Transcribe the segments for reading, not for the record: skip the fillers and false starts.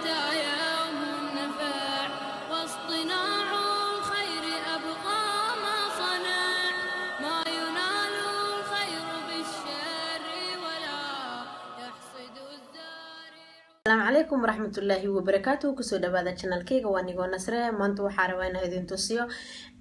مزاياهم النفع واصطناع الخير أبقى ما صنع ما ينال الخير بالشر ولا يحصد الزارع. السلام عليكم ورحمة الله وبركاته. كسو دبادة channel كيغا وانيغو نسرة مانتو وحاروينا إذن توسيو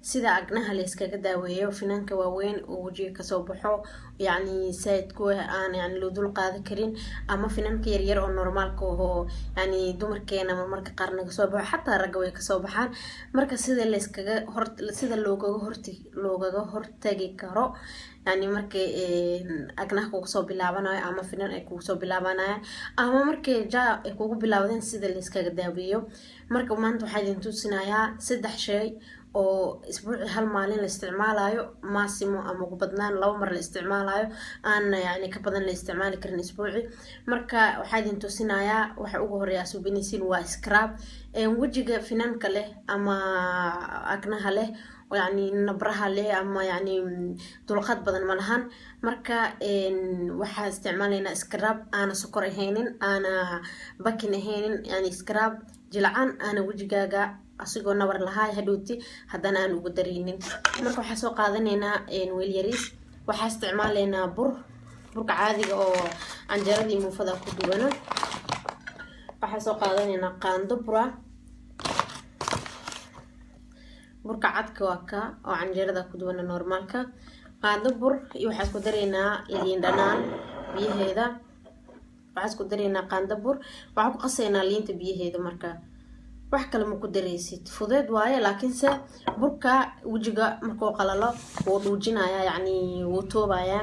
سيدا أقناها ليسكا داوية فنانكا واوين ووجيه كسو بحو يعني سايد كوه آن يعني لو دول قادة كرين أما فنانكا يرير أو نورمال كوهو يعني دومر كينا مركا قارنا كسو بحو حتى رقوي كسو بحان مركا سيدا ليسكا سيدا لوغا هورتاقي كارو يعني markay agnaha kugu soo bilaabanayo ama finan ay kugu soo bilaabanayaan ama markay jaa ay kugu bilaawdeen sida la iskaga daabiyo marka maanta waxaa idin tusinayaa 3 shay oo isbuuci hal maalin la isticmaalayo maasimo ama ugu badnaan 2 mar la isticmaalayo aan yani ka badan la isticmaali karin isbuuci marka waxaa idin tusinayaa waxa ugu horeeya suubinaysiin waa scrub wajiga finanka leh ama agnaha leh يعني نبرها ليه أما يعني طلقات بدن ملهن مركا وحا استعمالنا سكراب أنا سكر هينين أنا بكين هينين يعني سكراب جلعان أنا وجهاجا أسيقو نبر لهاي هدوتي هدانا أنا وقدرينين مركا وحا سو قادنينا ويل يريس وحا استعمالنا برك عادي أو عنجردي مفضل كدوبنا وحا سو قادنينا قاندو برا burka cadka waa ka oo canjeerada ku duwan normaalka qaado bur iyo waxa ku dareynaa liin dhanaan biyaheeda waxa ku dareynaa qaando bur waxa ku qaseynaa liinta biyaheeda marka wax kale ma ku dareysid fudeed waaye laakiin se burka wajiga markuu qalalo wuu dhuujinaya yani wuu toobaya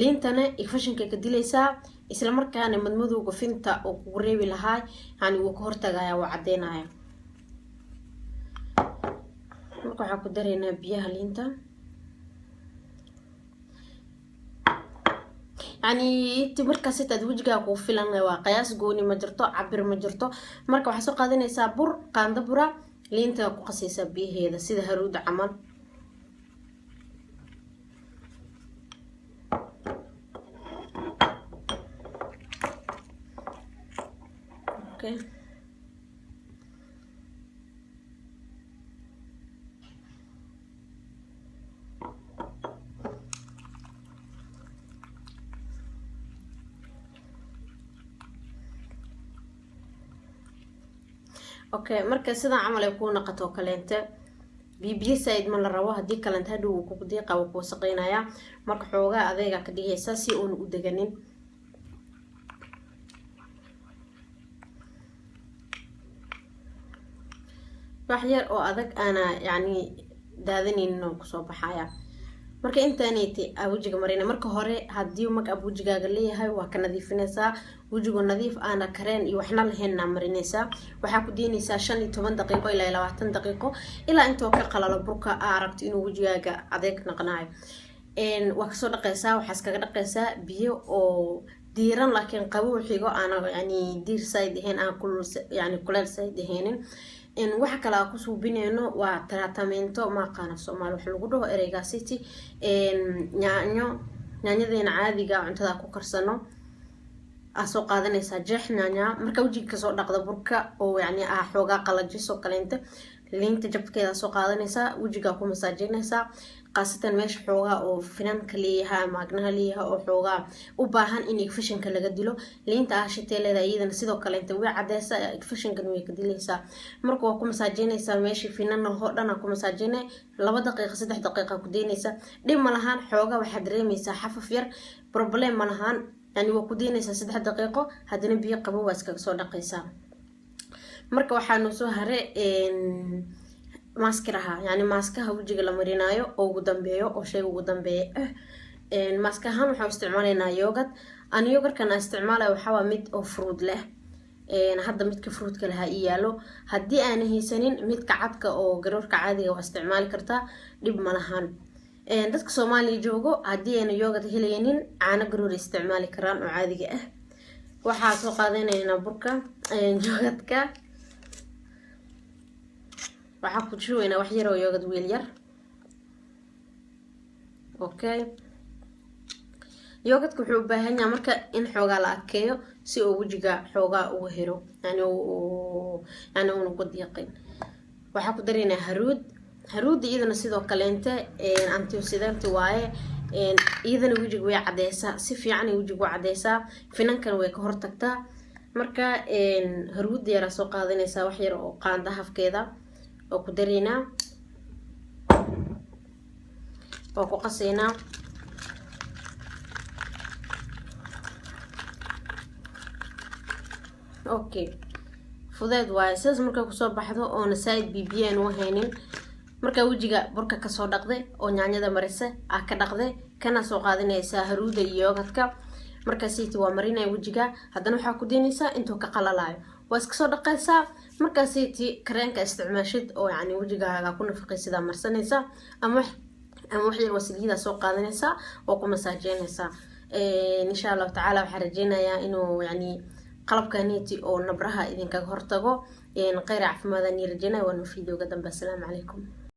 liintana ifashinka ka dilaysaa isla markaana madmadowga finta oo ku reebi lahaa yani wuu ka hortagaya waa cadeynaya waxaa ku dareynaa biyaha liinta يعني انت markaas inta wajiga ku filan waa qiyaas gooni ma jirto cabir ma jirto marka waxa soo qaadanaysaa bur qaando bura liinta ku qasaysaa biyaheeda sida haruud camal okay اوكي marka sida camal ay ku naqato kaleente bibiye said ma la rabo hadii kaleente haduu ku diiqa oo ku saqeynaya marka xooga adeega ka dhigaysa si uu u deganin wax yar oo adag ana yani daadinayno ku soo baxaya marka intaaniti wajiga marina marka hore hadii mag wajigaaga leeyahay waa ka nadiifinaysaa wajigu nadiif aana kareen iyo waxna lahayn marinaysaa waxa ku diinaysaa 15 daqiiqo ilaa 20 daqiiqo ilaa inta ka qalalo burka aragto inuu wajigaaga adeeg naqnaayo waa ka soo dhaqaysaa waxa iskaga dhaqaysaa biyo oo diiran laakiin qabow xigo aana yani diir side ahayn aan kulul yani kuleel side ahayn waxa kala ku suubinayno waa tratamiento ma qana Soomaali wax lagu dhaho ereyga city yaanyadeena caadiga cuntada ku karsano asoo qaadanaysa jeex yaanya marka wajiga ka soo dhaqda burka oo yani xooga qalajiso kaleenta liinta jabkeeda soo qaadanaysa wajiga ku masaajeynaysa qaasatan meesha xooga oo finanka leeyahay maagnaha leeyahay oo xooga u baahan in fashinka laga dilo liinta aashiteelada iyadana sidoo kale inta way cadeysa fashinkan way ka dilaysaa marka waa ku masaajeynaysa meesha finan oo dhan ku masaajeynay 2 daqiiqo 3 daqiiqo ku deynaysa dhib ma lahan xooga waxa dareemaysaa xafaf yar problem ma lahan yani waa ku deynaysa 3 daqiiqo hadana biyo qabow waa iska soo dhaqaysaa marka waxaanu soo hare maskaraha yani maskaha wajiga la marinayo oo ugu dambeeyo oo shay ugu dambeeyo maskahan waxa isticmaalaynaa yogurt aan yogurtkan isticmaalayo waxa waa mid oo fruit leh hadda midka fruitka laha iyaalo hadii aan haysanin midka cadka oo garoorka caadiga waa isticmaali kartaa dhib ma lahan dadka Soomaaliya joogo hadii aan yogurt helaynin caano garoor isticmaali karaan oo caadiga ah waxa soo qaadanaynaa burka yogurtka waxa ku jooyna wax yar oo yogurt weel yar okay yoogadka wuxuu u baahan yahay marka in xoogaa la adkeeyo si uu wajiga xoogaa uga helo yani uu ugu diiqin. waxaa ku dareynaa haruudi iyadana sidoo kaleente antioxidant waaye iyadana wajiga way cadeysaa si fiican ay wajiga u cadeysaa finankan way ka hortagtaa. marka haruudi yara soo qaadanaysaa wax yar oo qaanda hafkeeda oo ku dareynaa oo ku qaseynaa okay fudeed waaye sidaas markaa kusoo baxdo oona saaid bibiyan u haynin markaa wajiga burka kasoo dhaqday oo yaanyada marise ka dhaqday kana soo qaadanaysaa haruuda iyo yoogadka markaasiti waa marinaya wajiga haddana waxaa ku daynaysaa intuu ka qalalayo waa iska soo dhaqaysaa markaasiti kareenka isticmaashid oo yani wajigaaga ku nafaqaysidaa marsanaysaa ama wax yar wasiliida soo qaadanaysaa oo ku masaajeynaysaa. insha Allah tacaala waxaan rajeynayaa inuu yani qalabkaniti oo nabraha idinkaga hortago khayr caafimaad aan rajeynaya. waana fiidiyowga dambe. Assalaamu calaykum.